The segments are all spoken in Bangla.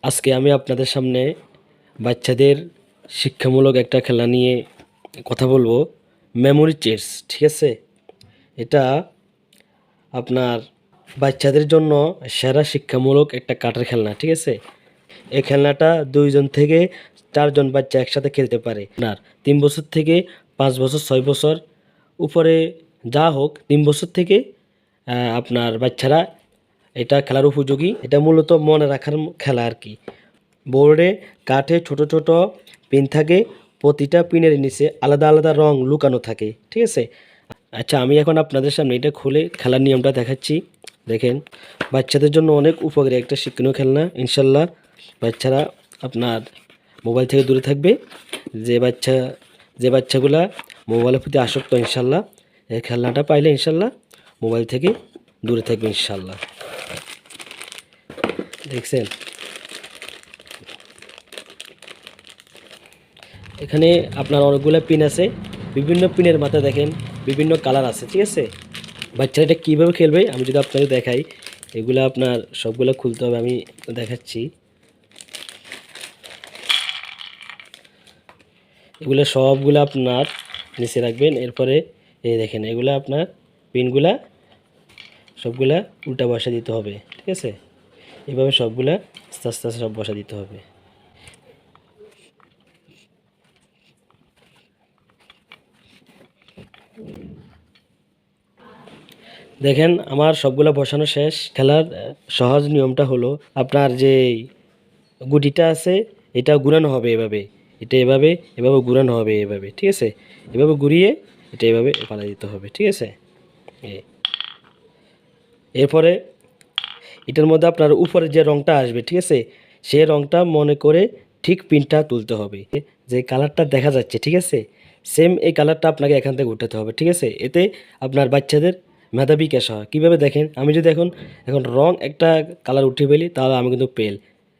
আজকে আমি আপনাদের সামনে বাচ্চাদের শিক্ষামূলক একটা খেলা নিয়ে কথা বলবো, মেমোরি চেস। ঠিক আছে, এটা আপনার বাচ্চাদের জন্য সেরা শিক্ষামূলক একটা কাঠের খেলনা। ঠিক আছে, এই খেলনাটা 2 জন থেকে 4 জন বাচ্চা একসাথে খেলতে পারে। আপনার 3 বছর থেকে 5 বছর, 6 বছর উপরে যা হোক, 3 বছর থেকে আপনার বাচ্চারা এটা খেলার উপযোগী। এটা মূলত মনে রাখার খেলা আর কি। বোর্ডে কাঠে ছোট ছোট পিন থাকে, প্রতিটা পিনের নিচে আলাদা আলাদা রং লুকানো থাকে। ঠিক আছে, আচ্ছা আমি এখন আপনাদের সামনে এটা খুলে খেলার নিয়মটা দেখাচ্ছি। দেখেন, বাচ্চাদের জন্য অনেক উপকারী একটা শিক্ষণীয় খেলনা। ইনশাল্লাহ বাচ্চারা আপনার মোবাইল থেকে দূরে থাকবে। যে বাচ্চাগুলা মোবাইলের প্রতি আসক্ত, ইনশাল্লাহ এই খেলনাটা পাইলে ইনশাল্লাহ মোবাইল থেকে দূরে থাকবে ইনশাল্লাহ। দেখছেন, এখানে আপনার অনেকগুলো পিন আছে। বিভিন্ন পিনের মাথায় দেখেন বিভিন্ন কালার আছে। ঠিক আছে, বাচ্চারা এটা কীভাবে খেলবে আমি যদি আপনাদের দেখাই, এগুলো আপনার সবগুলো খুলতে হবে। আমি দেখাচ্ছি, এগুলো সবগুলো আপনার নিচে রাখবেন। এরপরে এই দেখেন, এগুলো আপনার পিনগুলা সবগুলা উল্টা বসা দিতে হবে। ঠিক আছে, এভাবে সবগুলা আস্তে আস্তে আস্তে সব বসা দিতে হবে। দেখেন আমার সবগুলা বসানো শেষ। খেলার সহজ নিয়মটা হলো, আপনার যে গুটিটা আছে এটা ঘুরানো হবে এভাবে, এটা এভাবে এভাবে ঘুরানো হবে এভাবে। ঠিক আছে, এভাবে ঘুরিয়ে এটা এভাবে পালা দিতে হবে। ঠিক আছে, এরপরে এটার মধ্যে আপনার উপরে যে রঙটা আসবে, ঠিক আছে, সেই রঙটা মনে করে ঠিক পিনটা তুলতে হবে। যে কালারটা দেখা যাচ্ছে, ঠিক আছে, সেম এই কালারটা আপনাকে এখান থেকে উঠাতে হবে। ঠিক আছে, এতে আপনার বাচ্চাদের মেধা বিকাশ হয়। কীভাবে দেখেন, আমি যদি এখন রং একটা কালার উঠে ফেলি তাহলে আমি কিন্তু পেল।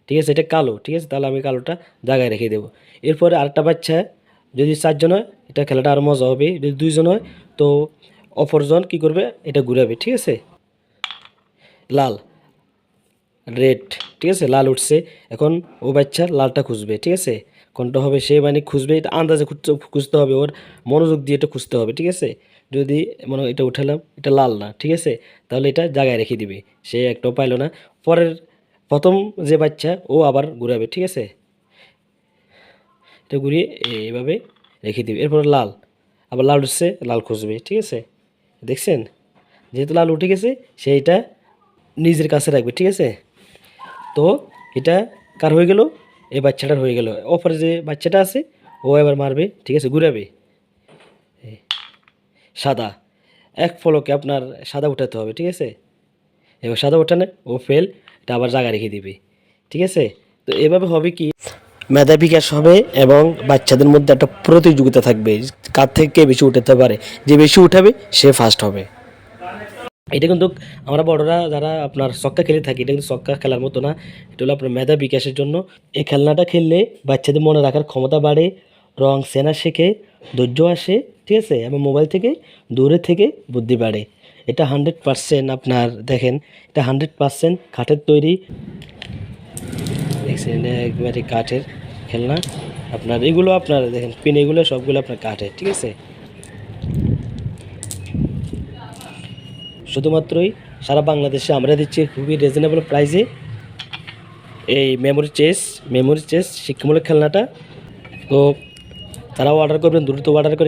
ঠিক আছে, এটা কালো, ঠিক আছে, তাহলে আমি কালোটা জায়গায় রেখে দেবো। এরপরে আরেকটা বাচ্চা যদি 4 জন হয়, এটা খেলাটা আরও মজা হবে। যদি 2 জন হয় তো অপরজন কী করবে, এটা ঘুরাবে। ঠিক আছে, লাল, রেড, ঠিক আছে, লাল উঠছে। এখন ও বাচ্চা লালটা খুঁজবে। ঠিক আছে, কোনটা হবে সে মানে খুঁজবে, এটা আন্দাজে খুঁজতে হবে, ওর মনোযোগ দিয়ে এটা খুঁজতে হবে। ঠিক আছে, যদি মনে হয় এটা উঠালাম, এটা লাল না, ঠিক আছে, তাহলে এটা জায়গায় রেখে দিবে। সে একটাও পাইলো না। প্রথম যে বাচ্চা ও আবার ঘুরাবে। ঠিক আছে, এটা ঘুরিয়ে এইভাবে রেখে দিবে। এরপর লাল, আবার লাল উঠছে, লাল খুঁজবে। ঠিক আছে, দেখছেন, যেহেতু লাল উঠে গেছে সেইটা নিজের কাছে রাখবে। ঠিক আছে, তো এটা কার হয়ে গেল, এই বাচ্চাটার হয়ে গেল। অপরে যে বাচ্চাটা আছে ও এবার মারবে। ঠিক আছে, ঘুরাবে। সাদা, এক ফলকে আপনার সাদা উঠাতে হবে। ঠিক আছে, এবার সাদা ওঠানে ও ফেল, এটা আবার জায়গা রেখে দিবে। ঠিক আছে, তো এভাবে হবে কি, মেধা বিকাশ হবে এবং বাচ্চাদের মধ্যে একটা প্রতিযোগিতা থাকবে, কার থেকে বেশি উঠাতে পারে। যে বেশি উঠাবে সে ফার্স্ট হবে। এটা কিন্তু আমরা বড়রা যারা আপনার ছক্কা খেলে থাকি, এটা কিন্তু ছক্কা খেলার মতো না। এটা হলো আপনার মেধা বিকাশের জন্য। এই খেলনাটা খেললে বাচ্চাদের মনে রাখার ক্ষমতা বাড়ে, রং চেনা শেখে, ধৈর্য আসে। ঠিক আছে, এবং মোবাইল থেকে দূরে থেকে বুদ্ধি বাড়ে। এটা 100% আপনার দেখেন, এটা 100% কাঠের তৈরি। দেখছেন, এটা একবারে কাঠের খেলনা। আপনার এগুলো আপনার দেখেন পিন, এগুলো সবগুলো আপনার কাঠের। ঠিক আছে, শুধুমাত্রই সারা বাংলাদেশে আমরা দিচ্ছি খুবই রিজনেবল প্রাইসে এই মেমোরি চেস শিক্ষামূলক খেলনাটা। তো তারাও অর্ডার করবেন, দ্রুত অর্ডার করে